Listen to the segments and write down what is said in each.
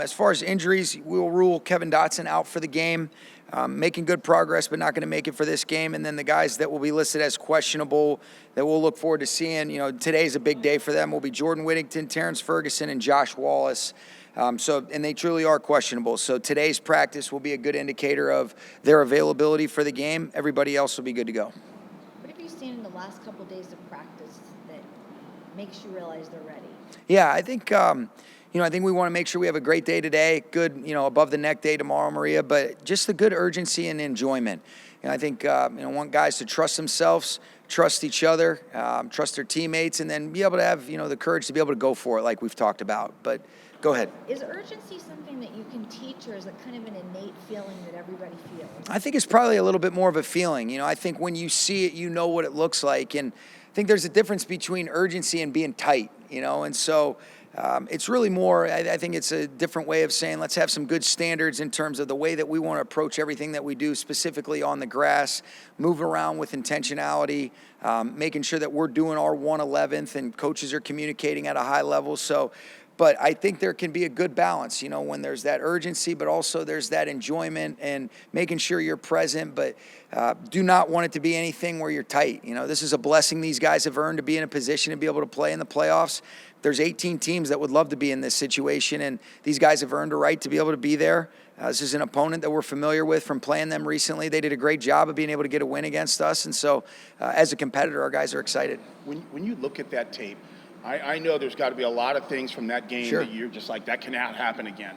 As far as injuries, we'll rule Kevin Dotson out for the game. Making good progress, but not going to make it for this game. And then the guys that will be listed as questionable that we'll look forward to seeing, today's a big day for them will be Jordan Whittington, Terrence Ferguson, and Josh Wallace. And they truly are questionable. So today's practice will be a good indicator of their availability for the game. Everybody else will be good to go. What have you seen in the last couple of days of practice that makes you realize they're ready? Yeah, I think we want to make sure we have a great day today, good, above the neck day tomorrow, Maria, but just the good urgency and enjoyment. I think, want guys to trust themselves, trust each other, trust their teammates, and then be able to have, the courage to be able to go for it like we've talked about. But go ahead. Is urgency something that you can teach, or is it kind of an innate feeling that everybody feels? I think it's probably a little bit more of a feeling. I think when you see it, you know what it looks like. And I think there's a difference between urgency and being tight, and so it's really more, I think it's a different way of saying let's have some good standards in terms of the way that we want to approach everything that we do, specifically on the grass, move around with intentionality, making sure that we're doing our 1/11th and coaches are communicating at a high level. But I think there can be a good balance, when there's that urgency, but also there's that enjoyment and making sure you're present, but do not want it to be anything where you're tight. This is a blessing these guys have earned to be in a position to be able to play in the playoffs. There's 18 teams that would love to be in this situation, and these guys have earned a right to be able to be there. This is an opponent that we're familiar with from playing them recently. They did a great job of being able to get a win against us, and so as a competitor, our guys are excited. When you look at that tape, I know there's got to be a lot of things from that game Sure. that you're just like, that cannot happen again.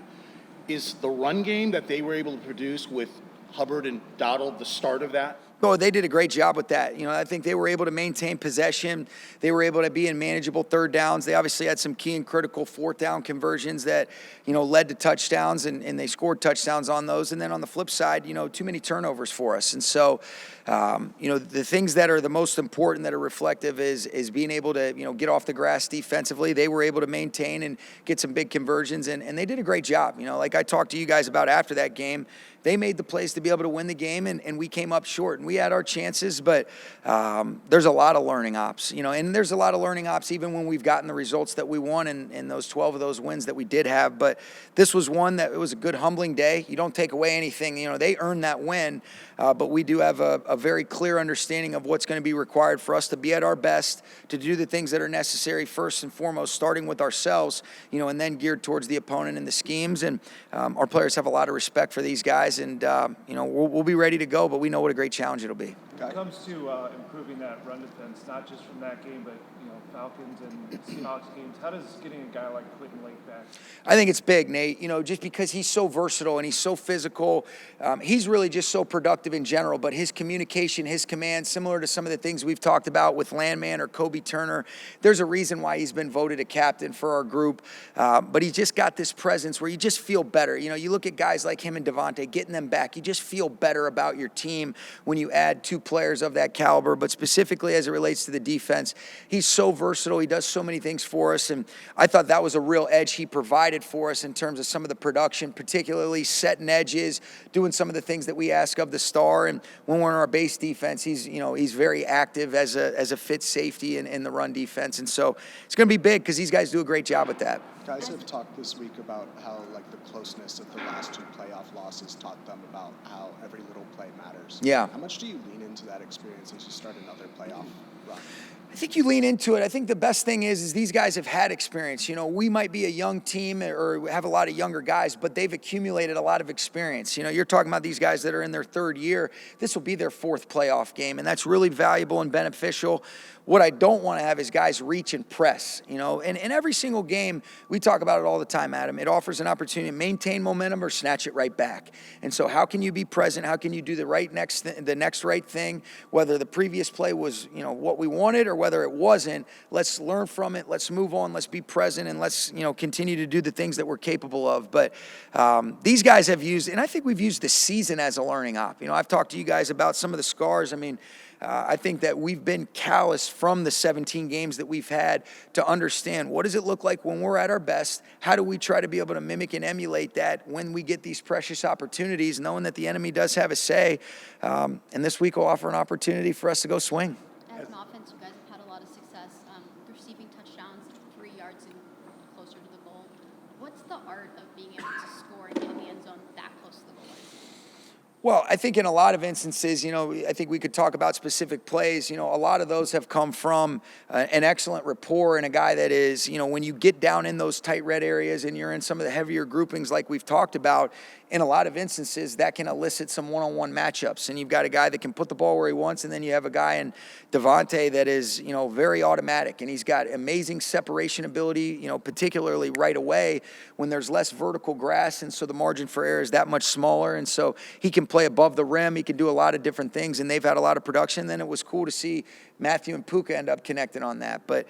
Is the run game that they were able to produce with Hubbard and Dowdle the start of that? Oh, they did a great job with that. I think they were able to maintain possession. They were able to be in manageable third downs. They obviously had some key and critical fourth down conversions that, led to touchdowns, and they scored touchdowns on those. And then on the flip side, too many turnovers for us. And so, the things that are the most important that are reflective is being able to, get off the grass defensively. They were able to maintain and get some big conversions, and they did a great job. Like I talked to you guys about after that game, they made the plays to be able to win the game, and we came up short. And we had our chances, but there's a lot of learning ops, and there's a lot of learning ops even when we've gotten the results that we won and those 12 of those wins that we did have. But this was one that it was a good, humbling day. You don't take away anything. They earned that win, but we do have a very clear understanding of what's going to be required for us to be at our best, to do the things that are necessary first and foremost, starting with ourselves, and then geared towards the opponent and the schemes. And our players have a lot of respect for these guys. And, we'll be ready to go, but we know what a great challenge it'll be. When it comes to improving that run defense, not just from that game, but Falcons and Seahawks games, how does getting a guy like Quentin Lake back? I think it's big, Nate, just because he's so versatile and he's so physical. He's really just so productive in general, but his communication, his command, similar to some of the things we've talked about with Landman or Kobe Turner, there's a reason why he's been voted a captain for our group. But he's just got this presence where you just feel better. You look at guys like him and Davante, getting them back, you just feel better about your team when you add two players of that caliber. But specifically as it relates to the defense, he's so versatile. He does so many things for us. And I thought that was a real edge he provided for us in terms of some of the production, particularly setting edges, doing some of the things that we ask of the star. And when we're in our base defense, he's very active as a fit safety in the run defense. And so it's going to be big because these guys do a great job with that. Guys have talked this week about how the closeness of the last two playoff losses taught them about how every little play matters. Yeah. How much do you lean into that experience as you start another playoff run? I think you lean into it. I think the best thing is these guys have had experience. We might be a young team or have a lot of younger guys, but they've accumulated a lot of experience. You're talking about these guys that are in their third year. This will be their fourth playoff game, and that's really valuable and beneficial. What I don't want to have is guys reach and press, and in every single game, we talk about it all the time, Adam. It offers an opportunity to maintain momentum or snatch it right back. And so how can you be present? How can you do the next right thing, whether the previous play was, what we wanted or whether it wasn't? Let's learn from it. Let's move on. Let's be present, and let's, continue to do the things that we're capable of. But these guys have used, and I think we've used the season as a learning op. I've talked to you guys about some of the scars. I think that we've been callous from the 17 games that we've had to understand what does it look like when we're at our best? How do we try to be able to mimic and emulate that when we get these precious opportunities, knowing that the enemy does have a say? And this week will offer an opportunity for us to go swing. As an offense, you guys have had a lot of success receiving touchdowns 3 yards and closer to the goal. What's the art of being able Well, I think in a lot of instances, I think we could talk about specific plays. A lot of those have come from an excellent rapport and a guy that is, when you get down in those tight red areas and you're in some of the heavier groupings like we've talked about, in a lot of instances, that can elicit some one-on-one matchups. And you've got a guy that can put the ball where he wants, and then you have a guy in Davante that is, very automatic, and he's got amazing separation ability, particularly right away when there's less vertical grass, and so the margin for error is that much smaller, and so he can play above the rim. He can do a lot of different things, and they've had a lot of production. Then it was cool to see Matthew and Puka end up connecting on that. But,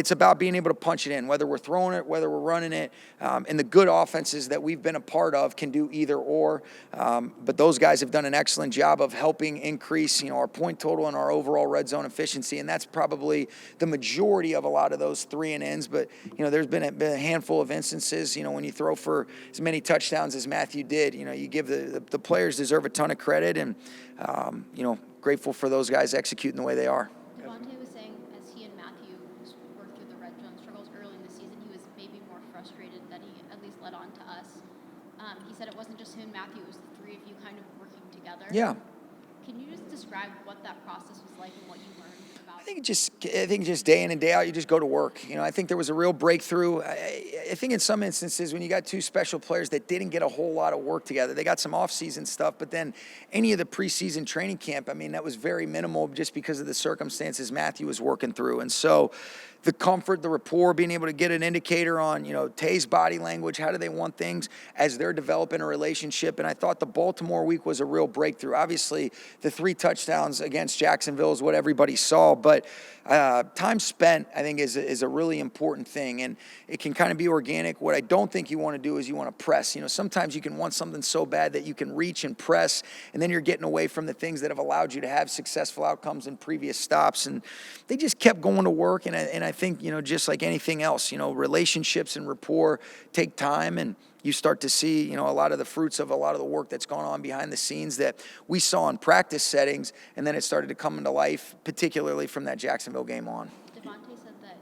it's about being able to punch it in, whether we're throwing it, whether we're running it. And the good offenses that we've been a part of can do either or. But those guys have done an excellent job of helping increase, our point total and our overall red zone efficiency. And that's probably the majority of a lot of those 3-and-ins. But, there's been a handful of instances, when you throw for as many touchdowns as Matthew did, you give the players deserve a ton of credit. And, grateful for those guys executing the way they are. Davante was saying as he and Matthew worked through the red zone struggles early in the season, he was maybe more frustrated that he at least led on to us. He said it wasn't just him and Matthew, it was the three of you kind of working together. Yeah. Can you just describe what that process was like and what you learned about I think just day in and day out, you just go to work. I think there was a real breakthrough. I think in some instances when you got two special players that didn't get a whole lot of work together, they got some off-season stuff, but then any of the preseason training camp, that was very minimal just because of the circumstances Matthew was working through. And so the comfort, the rapport, being able to get an indicator on, Tay's body language, how do they want things as they're developing a relationship. And I thought the Baltimore week was a real breakthrough. Obviously, the 3 touchdowns against Jacksonville is what everybody saw, but time spent, I think, is a really important thing, and it can kind of be organic. What I don't think you want to do is you want to press. Sometimes you can want something so bad that you can reach and press, and then you're getting away from the things that have allowed you to have successful outcomes in previous stops. And they just kept going to work, and I think, just like anything else, relationships and rapport take time, and you start to see, a lot of the fruits of a lot of the work that's gone on behind the scenes that we saw in practice settings, and then it started to come into life, particularly from that Jacksonville game on. Davante said that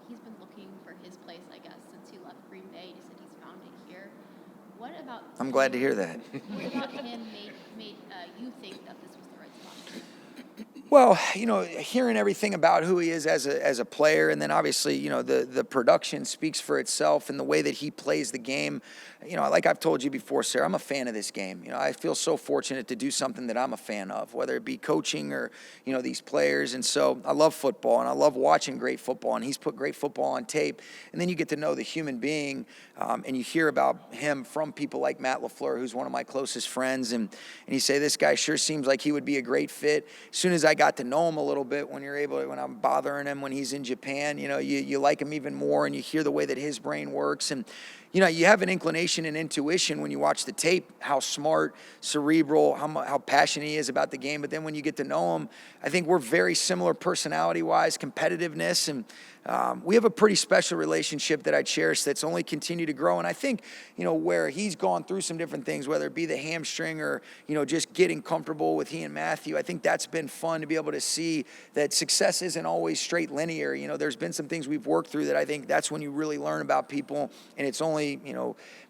he's been looking for his place, I guess, since he left Green Bay. He said he's found it here. What about I'm glad to hear that. What about him made you think that this was the right spot for him? Well, hearing everything about who he is as a player, and then obviously, the production speaks for itself and the way that he plays the game. Like I've told you before, Sarah, I'm a fan of this game. I feel so fortunate to do something that I'm a fan of, whether it be coaching or, these players. And so I love football, and I love watching great football, and he's put great football on tape. And then you get to know the human being, and you hear about him from people like Matt LaFleur, who's one of my closest friends. And you say, this guy sure seems like he would be a great fit. As soon as I got to know him a little bit, when I'm bothering him when he's in Japan, you like him even more, and you hear the way that his brain works. And, you have an inclination and intuition when you watch the tape, how smart, cerebral, how passionate he is about the game. But then when you get to know him, I think we're very similar personality-wise, competitiveness, and we have a pretty special relationship that I cherish that's only continued to grow. And I think, where he's gone through some different things, whether it be the hamstring or, just getting comfortable with he and Matthew, I think that's been fun to be able to see that success isn't always straight linear. There's been some things we've worked through that I think that's when you really learn about people, and it's only,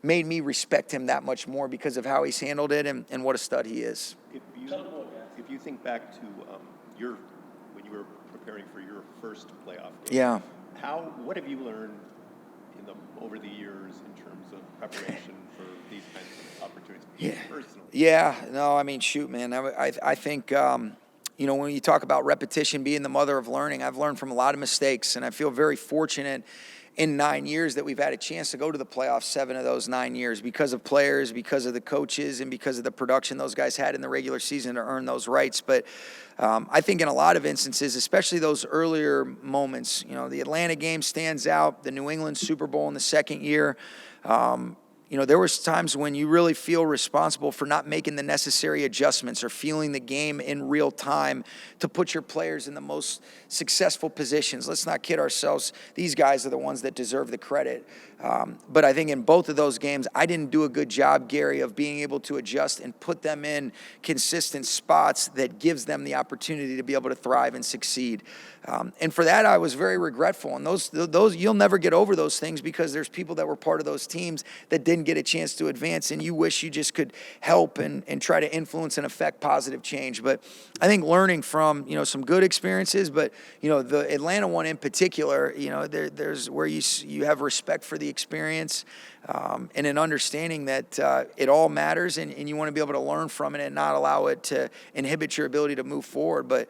made me respect him that much more because of how he's handled it and what a stud he is. If you think back to when you were preparing for your first playoff game, Yeah. What have you learned over the years in terms of preparation for these kinds of opportunities? Yeah. Personally. Yeah. No, shoot, man. I think, when you talk about repetition being the mother of learning, I've learned from a lot of mistakes, and I feel very fortunate in 9 years that we've had a chance to go to the playoffs 7 of those 9 years because of players, because of the coaches, and because of the production those guys had in the regular season to earn those rights. But I think in a lot of instances, especially those earlier moments, the Atlanta game stands out, the New England Super Bowl in the second year. There was times when you really feel responsible for not making the necessary adjustments or feeling the game in real time to put your players in the most successful positions. Let's not kid ourselves. These guys are the ones that deserve the credit. But I think in both of those games, I didn't do a good job, Gary, of being able to adjust and put them in consistent spots that gives them the opportunity to be able to thrive and succeed. And for that, I was very regretful. And those you'll never get over those things because there's people that were part of those teams that didn't get a chance to advance, and you wish you just could help and try to influence and affect positive change. But I think learning from, some good experiences, but, the Atlanta one in particular, there's where you have respect for the experience and an understanding that it all matters, and you want to be able to learn from it and not allow it to inhibit your ability to move forward. But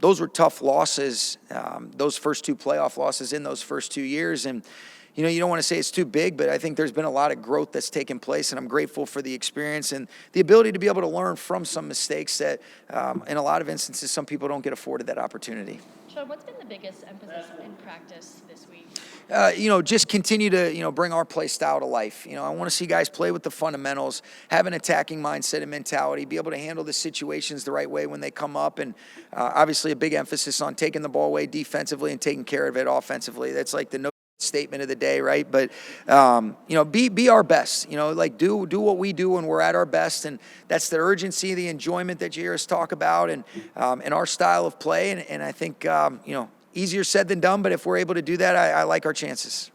those were tough losses, those first 2 playoff losses in those first 2 years. And, you don't want to say it's too big, but I think there's been a lot of growth that's taken place, and I'm grateful for the experience and the ability to be able to learn from some mistakes that, in a lot of instances, some people don't get afforded that opportunity. Sean, what's been the biggest emphasis in practice this week? Just continue to, bring our play style to life. I want to see guys play with the fundamentals, have an attacking mindset and mentality, be able to handle the situations the right way when they come up, and obviously a big emphasis on taking the ball away defensively and taking care of it offensively. That's like the statement of the day, right? But be our best. Do what we do when we're at our best, and that's the urgency, the enjoyment that you hear us talk about, and our style of play. And I think easier said than done, but if we're able to do that, I like our chances.